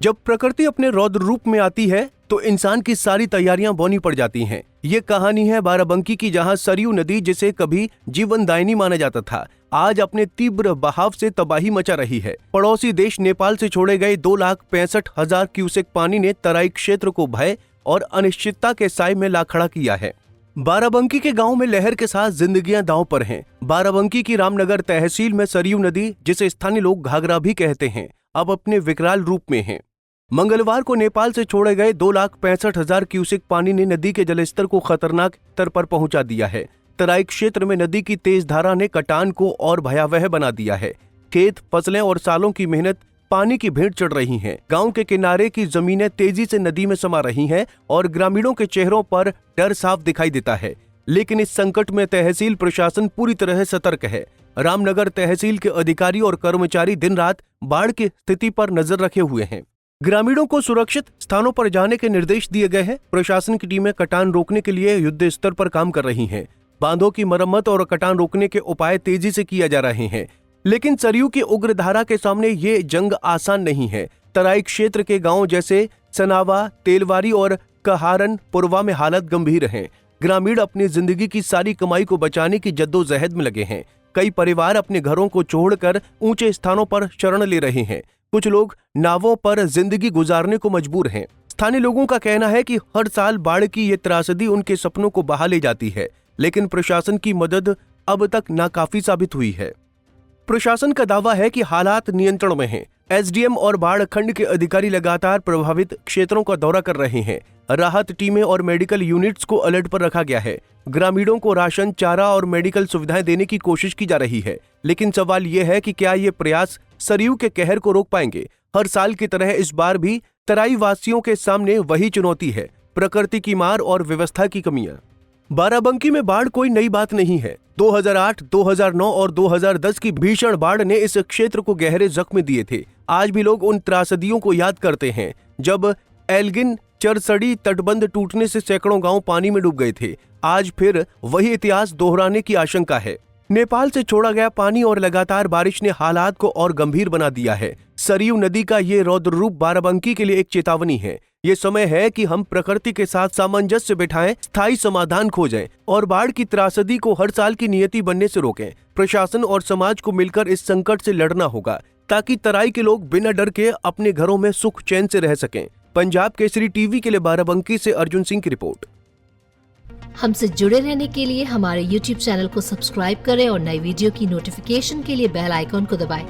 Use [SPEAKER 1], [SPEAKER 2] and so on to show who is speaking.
[SPEAKER 1] जब प्रकृति अपने रौद्र रूप में आती है तो इंसान की सारी तैयारियां बौनी पड़ जाती हैं। ये कहानी है बाराबंकी की, जहां सरयू नदी, जिसे कभी जीवनदायिनी माना जाता था, आज अपने तीव्र बहाव से तबाही मचा रही है। पड़ोसी देश नेपाल से छोड़े गए 2,65,000 क्यूसेक पानी ने तराई क्षेत्र को भय और अनिश्चितता के साए में ला खड़ा किया है। बाराबंकी के गांव में लहर के साथ जिंदगियां दांव पर हैं। बाराबंकी की रामनगर तहसील में सरयू नदी, जिसे स्थानीय लोग घाघरा भी कहते हैं, अब अपने विकराल रूप में है। मंगलवार को नेपाल से छोड़े गए 2,65,000 क्यूसेक पानी ने नदी के जलस्तर को खतरनाक स्तर पर पहुंचा दिया है। तराई क्षेत्र में नदी की तेज धारा ने कटान को और भयावह बना दिया है। खेत, फसलें और सालों की मेहनत पानी की भेंट चढ़ रही हैं। गांव के किनारे की जमीनें तेजी से नदी में समा रही हैं और ग्रामीणों के चेहरों पर डर साफ दिखाई देता है। लेकिन इस संकट में तहसील प्रशासन पूरी तरह सतर्क है। रामनगर तहसील के अधिकारी और कर्मचारी दिन रात बाढ़ की स्थिति पर नजर रखे हुए हैं। ग्रामीणों को सुरक्षित स्थानों पर जाने के निर्देश दिए गए हैं। प्रशासन की टीमें कटान रोकने के लिए युद्ध स्तर पर काम कर रही हैं। बांधों की मरम्मत और कटान रोकने के उपाय तेजी से किए जा रहे हैं। लेकिन सरयू की उग्र धारा के सामने ये जंग आसान नहीं है। तराई क्षेत्र के गांव जैसे सनावा, तेलवारी और कहारन पुरवा में हालत गंभीर है। ग्रामीण अपनी जिंदगी की सारी कमाई को बचाने की जद्दोजहद में लगे हैं। कई परिवार अपने घरों को छोड़कर ऊंचे स्थानों पर शरण ले रहे हैं। कुछ लोग नावों पर जिंदगी गुजारने को मजबूर हैं। स्थानीय लोगों का कहना है कि हर साल बाढ़ की ये त्रासदी उनके सपनों को बहा ले जाती है, लेकिन प्रशासन की मदद अब तक नाकाफी साबित हुई है। प्रशासन का दावा है कि हालात नियंत्रण में हैं। एसडीएम और बाढ़ खंड के अधिकारी लगातार प्रभावित क्षेत्रों का दौरा कर रहे हैं। राहत टीमें और मेडिकल यूनिट्स को अलर्ट पर रखा गया है। ग्रामीणों को राशन, चारा और मेडिकल सुविधाएं देने की कोशिश की जा रही है। लेकिन सवाल ये है कि क्या ये प्रयास सरयू के कहर को रोक पाएंगे? हर साल की तरह इस बार भी तराई वासियों के सामने वही चुनौती है, प्रकृति की मार और व्यवस्था की कमियां। बाराबंकी में बाढ़ कोई नई बात नहीं है। 2008, 2009 और 2010 की भीषण बाढ़ ने इस क्षेत्र को गहरे जख्म दिए थे। आज भी लोग उन त्रासदियों को याद करते हैं, जब एल्गिन चरसड़ी तटबंध टूटने से सैकड़ों गांव पानी में डूब गए थे। आज फिर वही इतिहास दोहराने की आशंका है। नेपाल से छोड़ा गया पानी और लगातार बारिश ने हालात को और गंभीर बना दिया है। सरयू नदी का ये रौद्र रूप बाराबंकी के लिए एक चेतावनी है। ये समय है कि हम प्रकृति के साथ सामंजस्य बिठाएं, स्थायी समाधान खोजें और बाढ़ की त्रासदी को हर साल की नियति बनने से रोकें। प्रशासन और समाज को मिलकर इस संकट से लड़ना होगा, ताकि तराई के लोग बिना डर के अपने घरों में सुख चैन से रह सकें। पंजाब केसरी टीवी के लिए बाराबंकी से अर्जुन सिंह की रिपोर्ट।
[SPEAKER 2] हमसे जुड़े रहने के लिए हमारे YouTube चैनल को सब्सक्राइब करें और नई वीडियो की नोटिफिकेशन के लिए बेल आइकॉन को दबाएं।